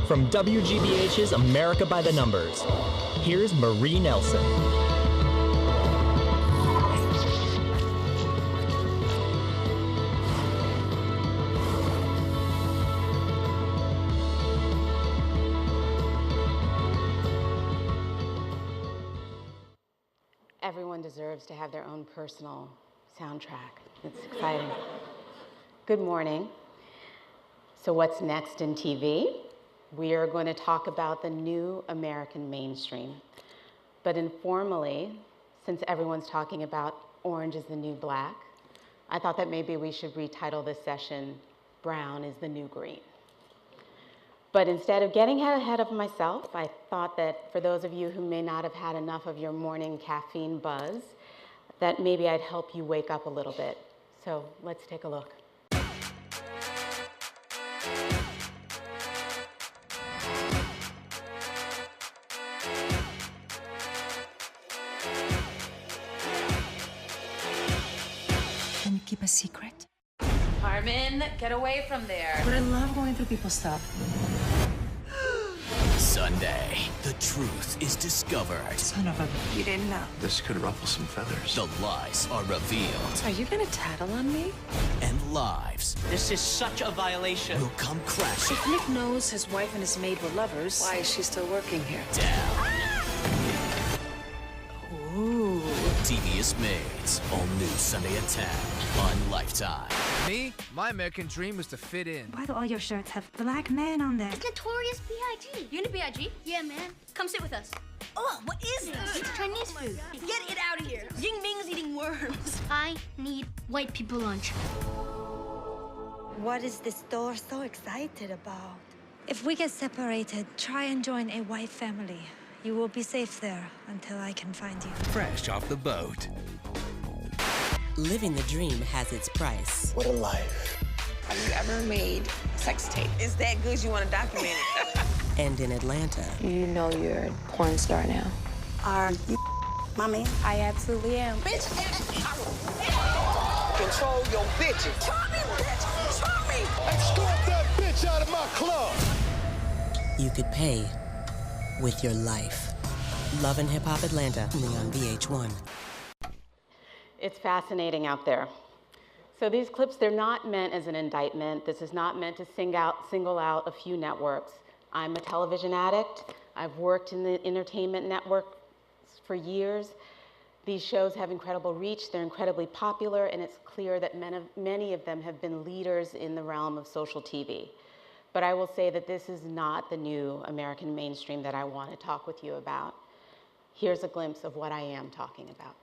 From WGBH's America by the Numbers, here's Marie Nelson. Everyone deserves to have their own personal soundtrack. It's exciting. Good morning. So what's next in TV? We are going to talk about the new American mainstream. But informally, since everyone's talking about orange is the new black, I thought that maybe we should retitle this session, Brown is the New Green. But instead of getting ahead of myself, I thought that for those of you who may not have had enough of your morning caffeine buzz, that maybe I'd help you wake up a little bit. So let's take a look. Can you keep a secret? Carmen, get away from there. But I love going through people's stuff. Sunday, the truth is discovered. Son of a... You didn't know. This could ruffle some feathers. The lies are revealed. Are you gonna tattle on me? And lives This is such a violation. will come crashing If Nick knows his wife and his maid were lovers, why is she still working here? down. Ooh. Devious Maids, all new Sunday at 10 on Lifetime. Me, my American dream was to fit in. Why do all your shirts have black men on there? It's Notorious B.I.G. You into B.I.G.? Yeah, man. Come sit with us. Oh, what is this? It's Chinese food. Get it out of here. Ying Ming's eating worms. I need white people lunch. What is this store so excited about? If we get separated, try and join a white family. You will be safe there until I can find you. Fresh off the boat. Living the dream has its price. What a life. Have you ever made a sex tape? Is that good you want to document it? And in Atlanta, You know you're a porn star now. Are you mommy? I absolutely am. Bitch! Control your bitches. Try me, bitch! Try me! Escort that bitch out of my club. you could pay with your life. Love and Hip Hop Atlanta, only on VH1. It's fascinating out there. So these clips, they're not meant as an indictment. This is not meant to single out a few networks. I'm a television addict. I've worked in the entertainment network for years. These shows have incredible reach. They're incredibly popular, and it's clear that many of them have been leaders in the realm of social TV. But I will say that this is not the new American mainstream that I want to talk with you about. Here's a glimpse of what I am talking about.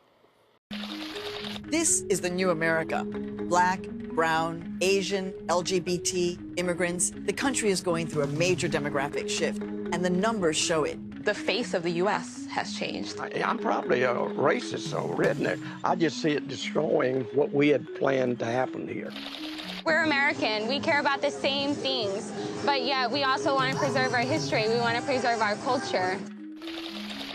This is the new America. Black, brown, Asian, LGBT, immigrants. The country is going through a major demographic shift, and the numbers show it. The face of the U.S. has changed. I'm probably a racist or redneck. I just see it destroying what we had planned to happen here. We're American. We care about the same things, but yet we also want to preserve our history. We want to preserve our culture.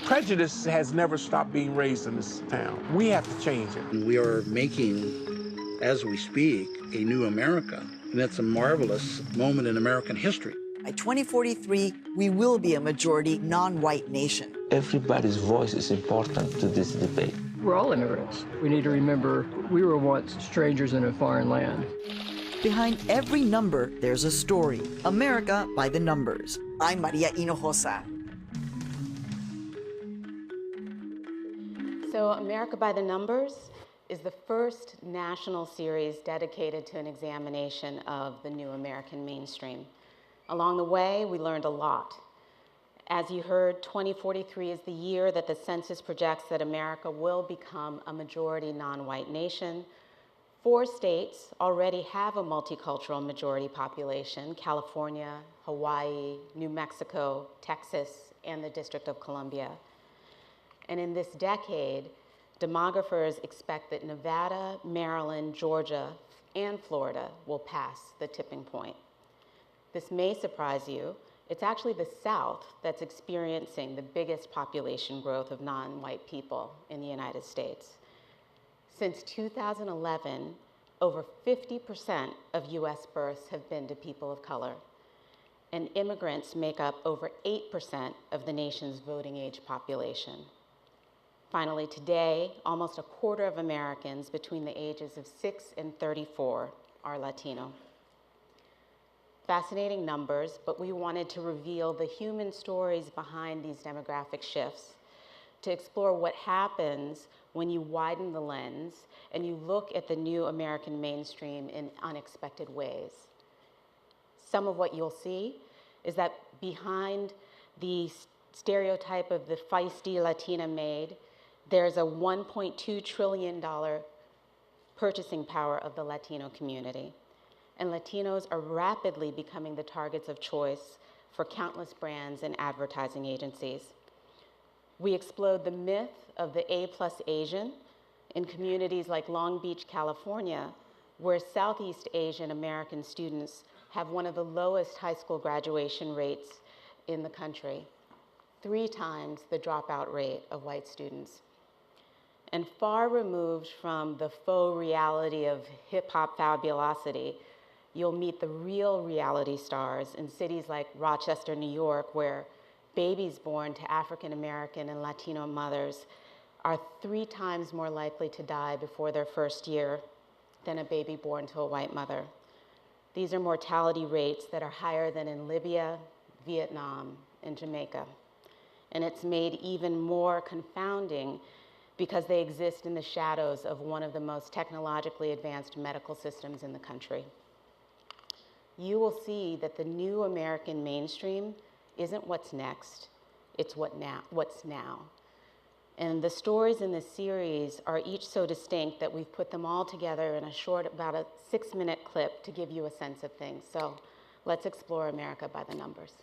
Prejudice has never stopped being raised in this town. We have to change it. We are making, as we speak, a new America, and that's a marvelous moment in American history. By 2043, we will be a majority non-white nation. Everybody's voice is important to this debate. We're all immigrants. We need to remember we were once strangers in a foreign land. Behind every number, there's a story. America by the numbers. I'm Maria Hinojosa. So America by the Numbers is the first national series dedicated to an examination of the new American mainstream. Along the way, we learned a lot. As you heard, 2043 is the year that the census projects that America will become a majority non-white nation. 4 states already have a multicultural majority population: California, Hawaii, New Mexico, Texas, and the District of Columbia. And in this decade, demographers expect that Nevada, Maryland, Georgia, and Florida will pass the tipping point. This may surprise you. It's actually the South that's experiencing the biggest population growth of non-white people in the United States. Since 2011, over 50% of US births have been to people of color. and immigrants make up over 8% of the nation's voting age population. Finally, today, almost a quarter of Americans between the ages of 6 and 34 are Latino. Fascinating numbers, but we wanted to reveal the human stories behind these demographic shifts, to explore what happens when you widen the lens and you look at the new American mainstream in unexpected ways. Some of what you'll see is that behind the stereotype of the feisty Latina maid, there's a $1.2 trillion purchasing power of the Latino community. And Latinos are rapidly becoming the targets of choice for countless brands and advertising agencies. We explode the myth of the A+ Asian in communities like Long Beach, California, where Southeast Asian American students have one of the lowest high school graduation rates in the country, 3 times the dropout rate of white students. And far removed from the faux reality of hip-hop fabulosity, you'll meet the real reality stars in cities like Rochester, New York, where babies born to African American and Latino mothers are 3 times more likely to die before their first year than a baby born to a white mother. These are mortality rates that are higher than in Libya, Vietnam, and Jamaica. And it's made even more confounding because they exist in the shadows of one of the most technologically advanced medical systems in the country. You will see that the new American mainstream isn't what's next, it's what's now. And the stories in this series are each so distinct that we've put them all together in a short, about a 6-minute clip to give you a sense of things. So let's explore America by the numbers.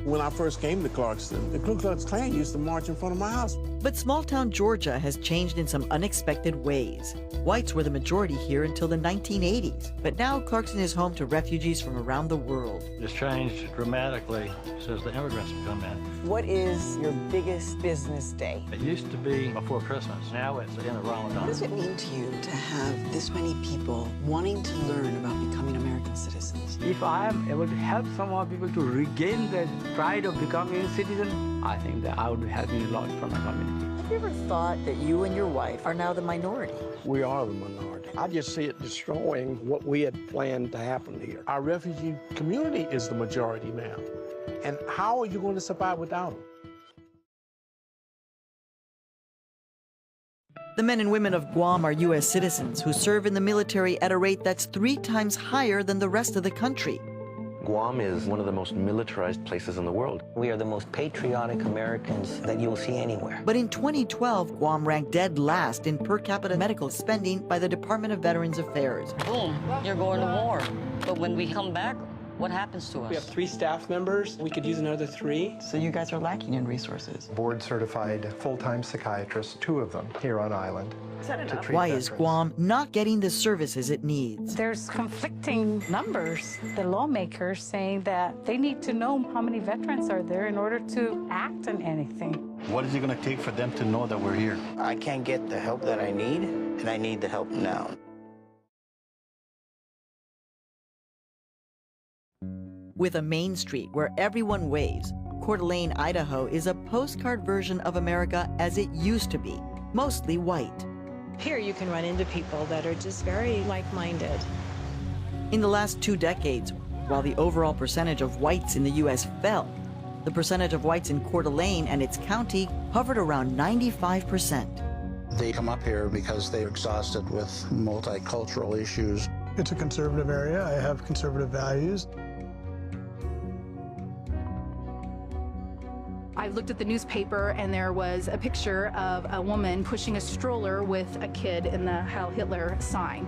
When I first came to Clarkston, the Ku Klux Klan used to march in front of my house. But small-town Georgia has changed in some unexpected ways. Whites were the majority here until the 1980s, but now Clarkston is home to refugees from around the world. It's changed dramatically since the immigrants have come in. What is your biggest business day? It used to be before Christmas. Now it's in the Ramadan. What does it mean to you to have this many people wanting to learn about becoming American citizens? If I am able to help some more people to regain the pride of becoming a citizen, I think that I would be helping a lot for my community. Have you ever thought that you and your wife are now the minority? We are the minority. I just see it destroying what we had planned to happen here. Our refugee community is the majority now. And how are you going to survive without them? The men and women of Guam are U.S. citizens who serve in the military at a rate that's 3 times higher than the rest of the country. Guam is one of the most militarized places in the world. We are the most patriotic Americans that you'll see anywhere. But in 2012, Guam ranked dead last in per capita medical spending by the Department of Veterans Affairs. Boom, you're going to war. But when we come back, what happens to us? We have 3 staff members. We could use another 3. So you guys are lacking in resources. Board-certified full-time psychiatrists, 2 of them here on island. Why is Guam not getting the services it needs? There's conflicting numbers. The lawmakers saying that they need to know how many veterans are there in order to act on anything. What is it going to take for them to know that we're here? I can't get the help that I need, and I need the help now. With a main street where everyone waves, Coeur d'Alene, Idaho is a postcard version of America as it used to be, mostly white. Here you can run into people that are just very like-minded. In the last 2 decades, while the overall percentage of whites in the U.S. fell, the percentage of whites in Coeur d'Alene and its county hovered around 95%. They come up here because they're exhausted with multicultural issues. It's a conservative area. I have conservative values. I looked at the newspaper and there was a picture of a woman pushing a stroller with a kid in the Heil Hitler sign.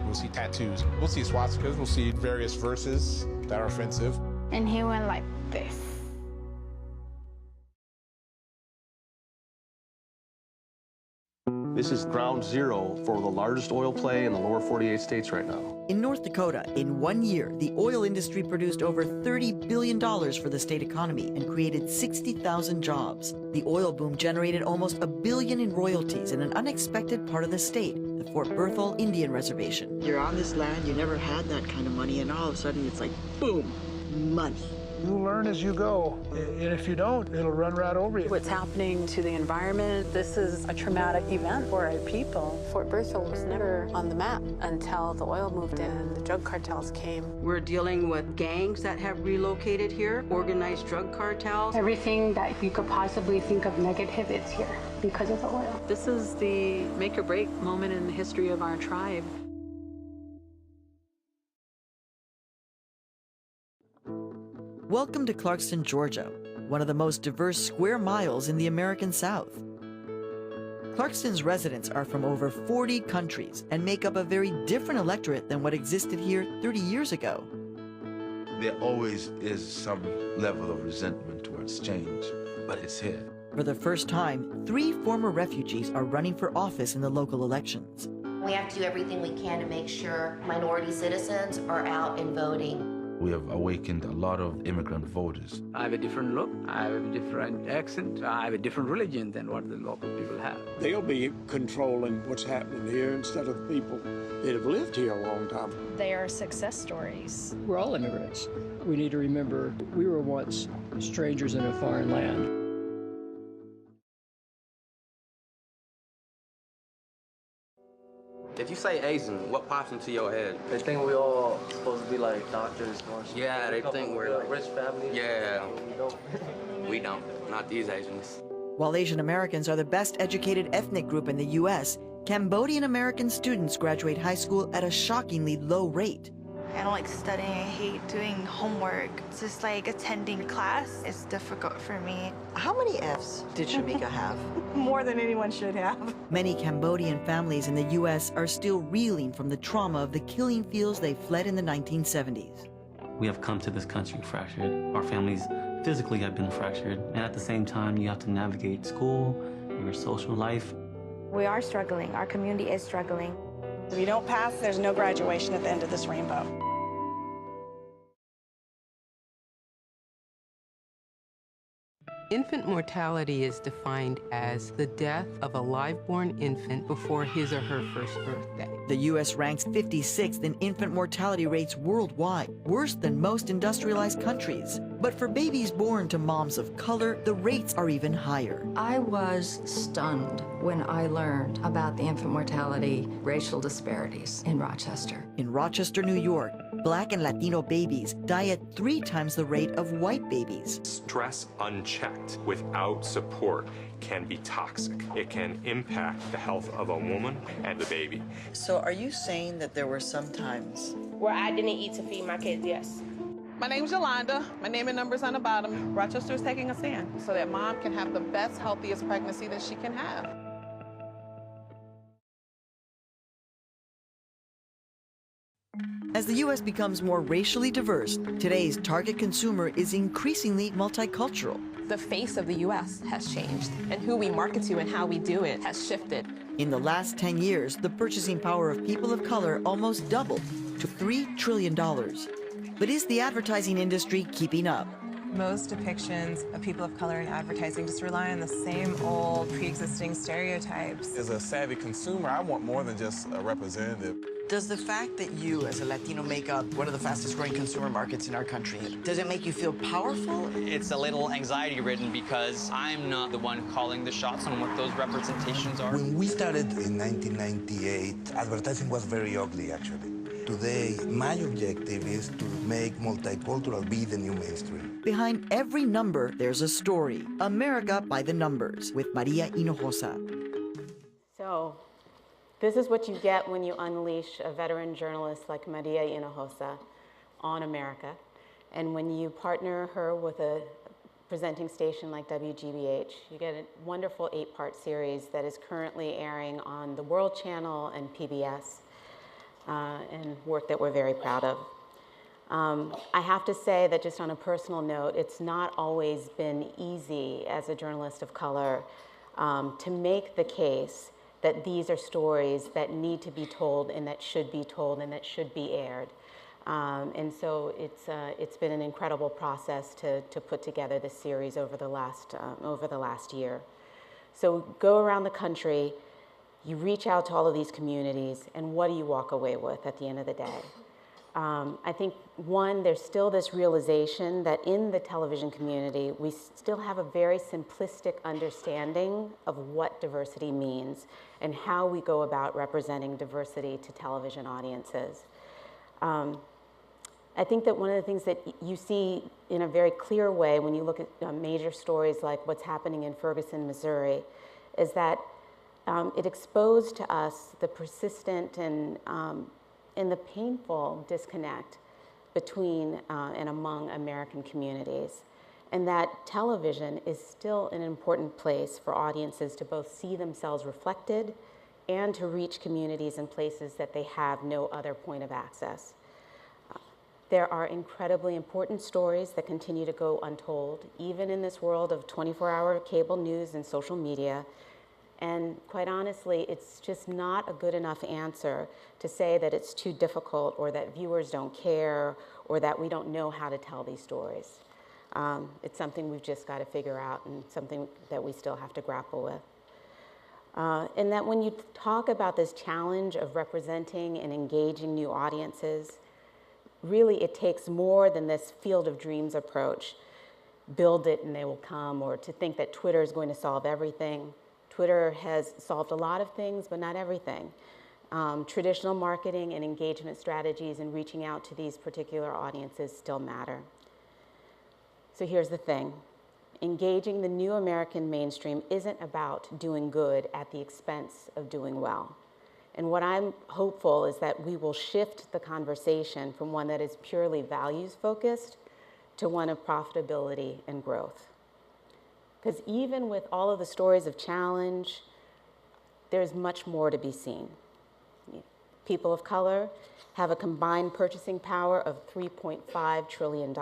We'll see tattoos. We'll see swastikas. We'll see various verses that are offensive. And he went like this. This is ground zero for the largest oil play in the lower 48 states right now. In North Dakota, in 1 year, the oil industry produced over $30 billion for the state economy and created 60,000 jobs. The oil boom generated almost $1 billion in royalties in an unexpected part of the state, the Fort Berthold Indian Reservation. You're on this land, you never had that kind of money, and all of a sudden it's like, boom, money. You learn as you go, and if you don't, it'll run right over you. What's happening to the environment, this is a traumatic event for our people. Fort Berthold was never on the map until the oil moved in and the drug cartels came. We're dealing with gangs that have relocated here, organized drug cartels. Everything that you could possibly think of negative, it's here because of the oil. This is the make or break moment in the history of our tribe. Welcome to Clarkston, Georgia, one of the most diverse square miles in the American South. Clarkston's residents are from over 40 countries and make up a very different electorate than what existed here 30 years ago. There always is some level of resentment towards change, but it's here. For the first time, 3 former refugees are running for office in the local elections. We have to do everything we can to make sure minority citizens are out and voting. We have awakened a lot of immigrant voters. I have a different look, I have a different accent, I have a different religion than what the local people have. They'll be controlling what's happening here instead of the people that have lived here a long time. They are success stories. We're all immigrants. We need to remember we were once strangers in a foreign land. If you say Asian, what pops into your head? They think we all supposed to be like doctors. Yeah, they think we're like rich families. Yeah. We don't. Not these Asians. While Asian Americans are the best educated ethnic group in the U.S., Cambodian American students graduate high school at a shockingly low rate. I don't like studying, I hate doing homework. It's just like attending class is difficult for me. How many Fs did Shamika have? More than anyone should have. Many Cambodian families in the U.S. are still reeling from the trauma of the killing fields they fled in the 1970s. We have come to this country fractured. Our families physically have been fractured, and at the same time, you have to navigate school, your social life. We are struggling. Our community is struggling. If you don't pass, there's no graduation at the end of this rainbow. Infant mortality is defined as the death of a live-born infant before his or her first birthday. The U.S. ranks 56th in infant mortality rates worldwide, worse than most industrialized countries. But for babies born to moms of color, the rates are even higher. I was stunned when I learned about the infant mortality racial disparities in Rochester. In Rochester, New York, Black and Latino babies die at 3 times the rate of white babies. Stress unchecked without support can be toxic. It can impact the health of a woman and the baby. So are you saying that there were some times where I didn't eat to feed my kids? Yes. My name's Yolanda. My name and number's on the bottom. Rochester is taking a stand so that mom can have the best, healthiest pregnancy that she can have. As the U.S. becomes more racially diverse, today's target consumer is increasingly multicultural. The face of the U.S. has changed, and who we market to and how we do it has shifted. In the last 10 years, the purchasing power of people of color almost doubled to $3 trillion. But is the advertising industry keeping up? Most depictions of people of color in advertising just rely on the same old pre-existing stereotypes. As a savvy consumer, I want more than just a representative. Does the fact that you, as a Latino, make up one of the fastest growing consumer markets in our country, does it make you feel powerful? It's a little anxiety-ridden because I'm not the one calling the shots on what those representations are. When we started in 1998, advertising was very ugly, actually. Today, my objective is to make multicultural be the new mainstream. Behind every number, there's a story. America by the Numbers with Maria Hinojosa. So, this is what you get when you unleash a veteran journalist like Maria Hinojosa on America. And when you partner her with a presenting station like WGBH, you get a wonderful 8-part series that is currently airing on the World Channel and PBS, and work that we're very proud of. I have to say that just on a personal note, it's not always been easy as a journalist of color to make the case that these are stories that need to be told and that should be told and that should be aired. And so it's been an incredible process to put together this series over the last year. So go around the country, you reach out to all of these communities, and what do you walk away with at the end of the day? I think, one, there's still this realization that in the television community, we still have a very simplistic understanding of what diversity means and how we go about representing diversity to television audiences. I think that one of the things that you see in a very clear way when you look at major stories like what's happening in Ferguson, Missouri, is that it exposed to us the persistent and the painful disconnect between and among American communities, and that television is still an important place for audiences to both see themselves reflected and to reach communities and places that they have no other point of access. There are incredibly important stories that continue to go untold, even in this world of 24-hour cable news and social media. And quite honestly, it's just not a good enough answer to say that it's too difficult or that viewers don't care or that we don't know how to tell these stories. It's something we've just got to figure out and something that we still have to grapple with. And that when you talk about this challenge of representing and engaging new audiences, really it takes more than this field of dreams approach, build it and they will come, or to think that Twitter is going to solve everything. Twitter has solved a lot of things, but not everything. Traditional marketing and engagement strategies and reaching out to these particular audiences still matter. So here's the thing. Engaging the new American mainstream isn't about doing good at the expense of doing well. And what I'm hopeful is that we will shift the conversation from one that is purely values-focused to one of profitability and growth. Because even with all of the stories of challenge, there's much more to be seen. People of color have a combined purchasing power of $3.5 trillion.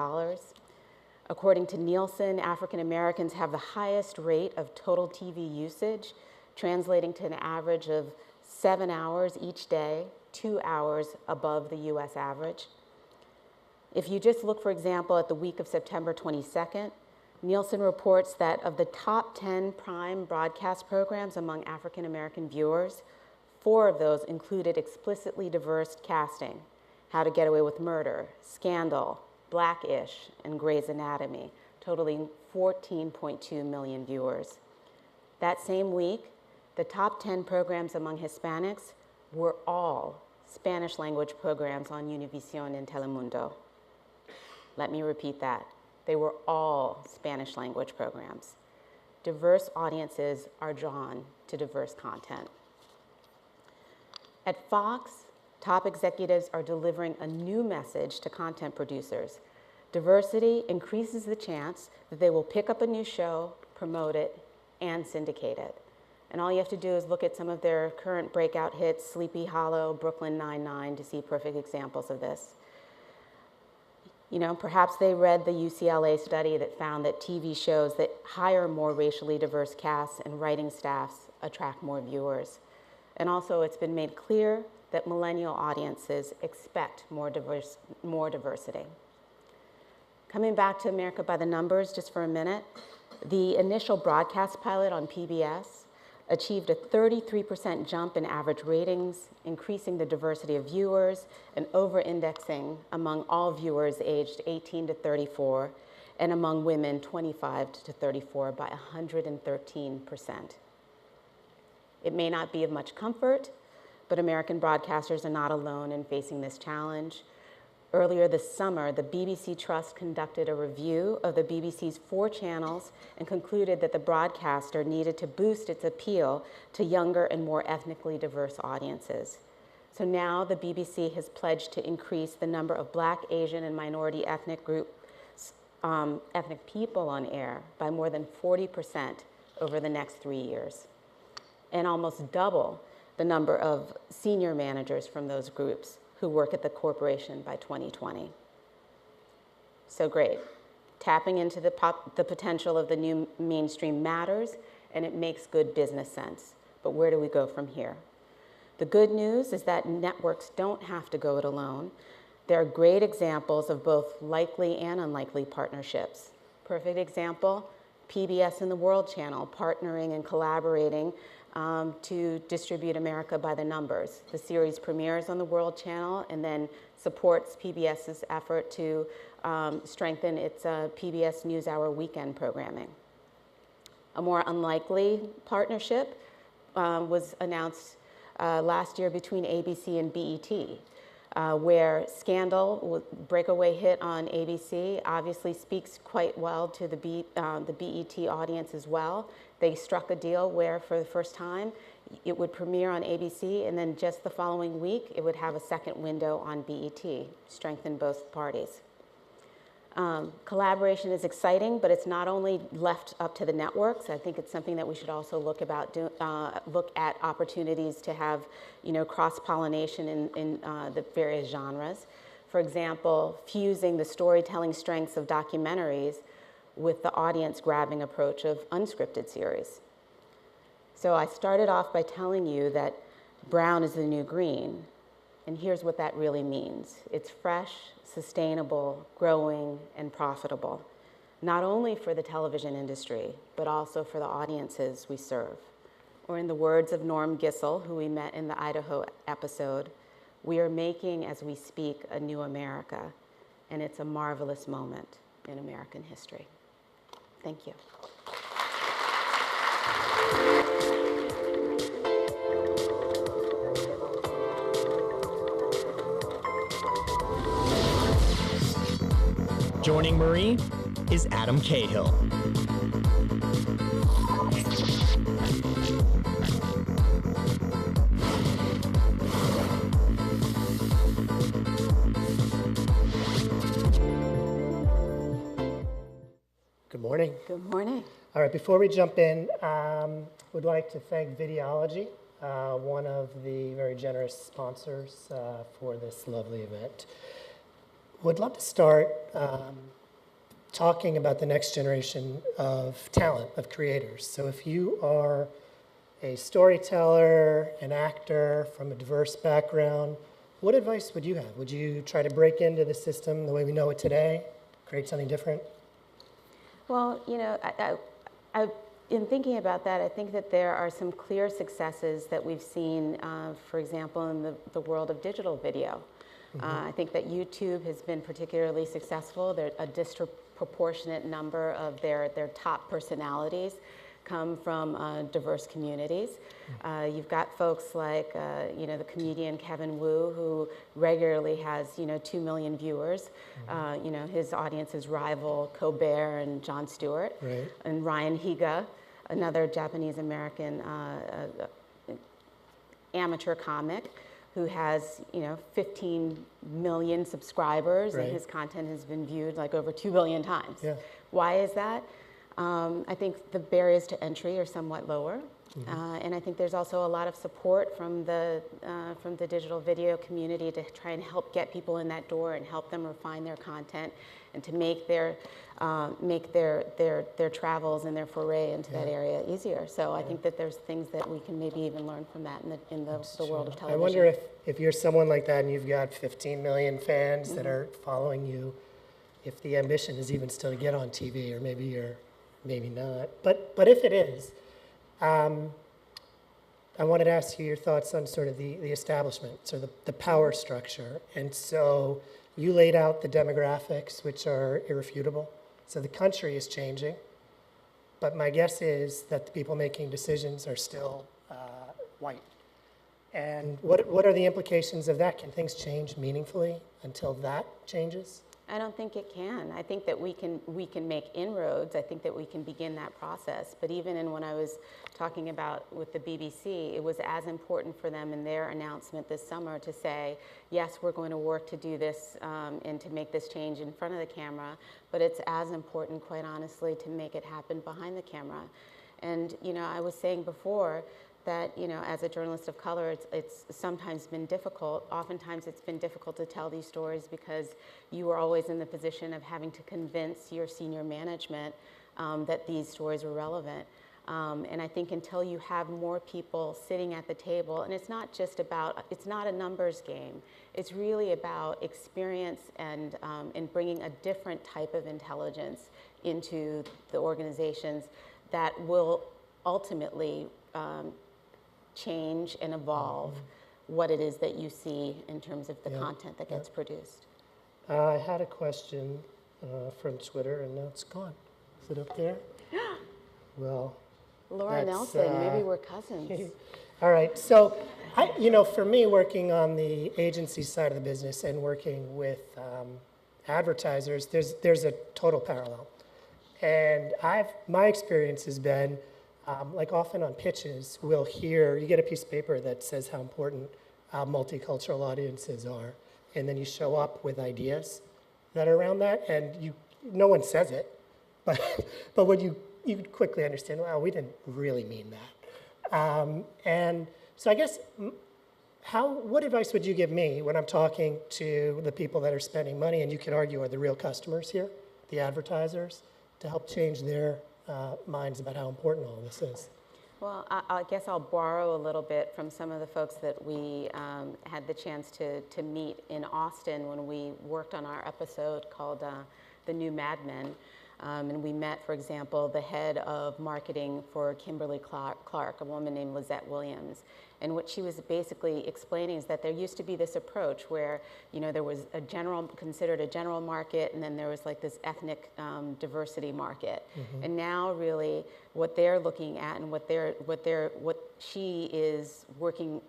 According to Nielsen, African Americans have the highest rate of total TV usage, translating to an average of 7 hours each day, 2 hours above the U.S. average. If you just look, for example, at the week of September 22nd, Nielsen reports that of the top 10 prime broadcast programs among African American viewers, 4 of those included explicitly diverse casting: How to Get Away with Murder, Scandal, Black-ish, and Grey's Anatomy, totaling 14.2 million viewers. That same week, the top 10 programs among Hispanics were all Spanish language programs on Univision and Telemundo. Let me repeat that. They were all Spanish language programs. Diverse audiences are drawn to diverse content. At Fox, top executives are delivering a new message to content producers. Diversity increases the chance that they will pick up a new show, promote it, and syndicate it. And all you have to do is look at some of their current breakout hits, Sleepy Hollow, Brooklyn Nine-Nine, to see perfect examples of this. You know, perhaps they read the UCLA study that found that TV shows that hire more racially diverse casts and writing staffs attract more viewers. And also, it's been made clear that millennial audiences expect more diversity. Coming back to America by the Numbers just for a minute, the initial broadcast pilot on PBS achieved a 33% jump in average ratings, increasing the diversity of viewers and over-indexing among all viewers aged 18 to 34 and among women 25 to 34 by 113%. It may not be of much comfort, but American broadcasters are not alone in facing this challenge. Earlier this summer, the BBC Trust conducted a review of the BBC's 4 channels and concluded that the broadcaster needed to boost its appeal to younger and more ethnically diverse audiences. So now the BBC has pledged to increase the number of Black, Asian, and minority ethnic people on air by more than 40% over the next 3 years, and almost double the number of senior managers from those groups who work at the corporation by 2020. So great. Tapping into the potential of the new mainstream matters, and it makes good business sense. but where do we go from here? The good news is that networks don't have to go it alone. There are great examples of both likely and unlikely partnerships. Perfect example, PBS and the World Channel partnering and collaborating to distribute America by the Numbers. The series premieres on the World Channel and then supports PBS's effort to strengthen its PBS NewsHour weekend programming. A more unlikely partnership was announced last year between ABC and BET, where Scandal, breakaway hit on ABC, obviously speaks quite well to the BET audience as well. They struck a deal where, for the first time, it would premiere on ABC, and then just the following week, it would have a second window on BET, strengthen both parties. Collaboration is exciting, but it's not only left up to the networks. I think it's something that we should also look at opportunities to have, cross-pollination in the various genres. For example, fusing the storytelling strengths of documentaries with the audience-grabbing approach of unscripted series. So I started off by telling you that brown is the new green, and here's what that really means. It's fresh, sustainable, growing, and profitable, not only for the television industry, but also for the audiences we serve. Or in the words of Norm Gissel, who we met in the Idaho episode, we are making, as we speak, a new America, and it's a marvelous moment in American history. Thank you. Joining Marie is Adam Cahill. Good morning. Good morning. All right, before we jump in, would like to thank Videology, one of the very generous sponsors for this lovely event. Would love to start talking about the next generation of talent, of creators. So if you are a storyteller, an actor from a diverse background, what advice would you have? Would you try to break into the system the way we know it today, create something different? Well, in thinking about that, I think that there are some clear successes that we've seen, for example, in the world of digital video. I think that YouTube has been particularly successful. There a disproportionate number of their top personalities come from diverse communities. You've got folks like, the comedian Kevin Wu, who regularly has, 2 million viewers. His audiences rival Colbert and Jon Stewart. Right. And Ryan Higa, another Japanese-American amateur comic, who has 15 million subscribers, right. and his content has been viewed like over 2 billion times. Yeah. Why is that? I think the barriers to entry are somewhat lower, and I think there's also a lot of support from the digital video community to try and help get people in that door and help them refine their content and to make their travels and their foray into that area easier. So I think that there's things that we can maybe even learn from that in the world of television. I wonder if you're someone like that and you've got 15 million fans that are following you, if the ambition is even still to get on TV, or maybe you're maybe not. But if it is, I wanted to ask you your thoughts on sort of the establishment, so the power structure. And so you laid out the demographics, which are irrefutable. So the country is changing, but my guess is that the people making decisions are still white. And what are the implications of that? Can things change meaningfully until that changes? I don't think it can. I think that we can make inroads. I think that we can begin that process. But even in when I was talking about with the BBC, it was as important for them in their announcement this summer to say, yes, we're going to work to do this and to make this change in front of the camera, but it's as important, quite honestly, to make it happen behind the camera. And I was saying before that as a journalist of color, it's sometimes been difficult. Oftentimes it's been difficult to tell these stories because you were always in the position of having to convince your senior management that these stories were relevant. And I think until you have more people sitting at the table, and it's not just about, it's not a numbers game. It's really about experience and bringing a different type of intelligence into the organizations that will ultimately change and evolve what it is that you see in terms of the content that gets produced. I had a question from Twitter, and now it's gone. Is it up there? Well, Laura Nelson, maybe we're cousins. All right, so for me, working on the agency side of the business and working with advertisers, there's a total parallel. And my experience has been, like often on pitches, you get a piece of paper that says how important multicultural audiences are, and then you show up with ideas that are around that, and no one says it, but when you quickly understand, well, we didn't really mean that. And so I guess, what advice would you give me when I'm talking to the people that are spending money, and you could argue are the real customers here, the advertisers, to help change their minds about how important all this is? Well, I guess I'll borrow a little bit from some of the folks that we had the chance to meet in Austin when we worked on our episode called The New Mad Men. And we met, for example, the head of marketing for Kimberly-Clark, a woman named Lizette Williams. And what she was basically explaining is that there used to be this approach where, there was considered a general market, and then there was like this ethnic diversity market. And now really what they're looking at and what she is working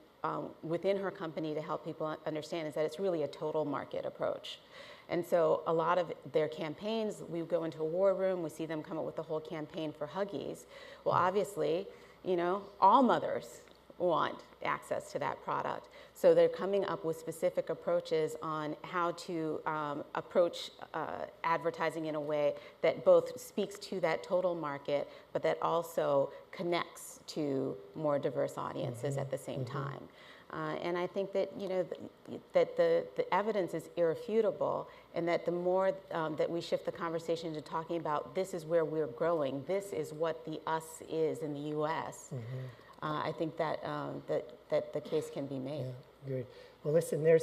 within her company to help people understand is that it's really a total market approach. And so a lot of their campaigns, we go into a war room, we see them come up with the whole campaign for Huggies. Well, obviously, all mothers want access to that product. So they're coming up with specific approaches on how to approach advertising in a way that both speaks to that total market, but that also connects to more diverse audiences at the same time. And I think that that the evidence is irrefutable, and that the more that we shift the conversation to talking about this is where we're growing, this is what the us is in the U.S. I think that that the case can be made. Yeah, great. Well, listen, we're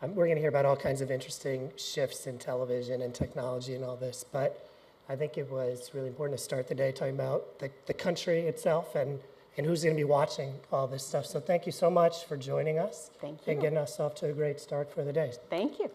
going to hear about all kinds of interesting shifts in television and technology and all this, but I think it was really important to start the day talking about the country itself and who's going to be watching all this stuff. So thank you so much for joining us. Thank you. And getting us off to a great start for the day. Thank you.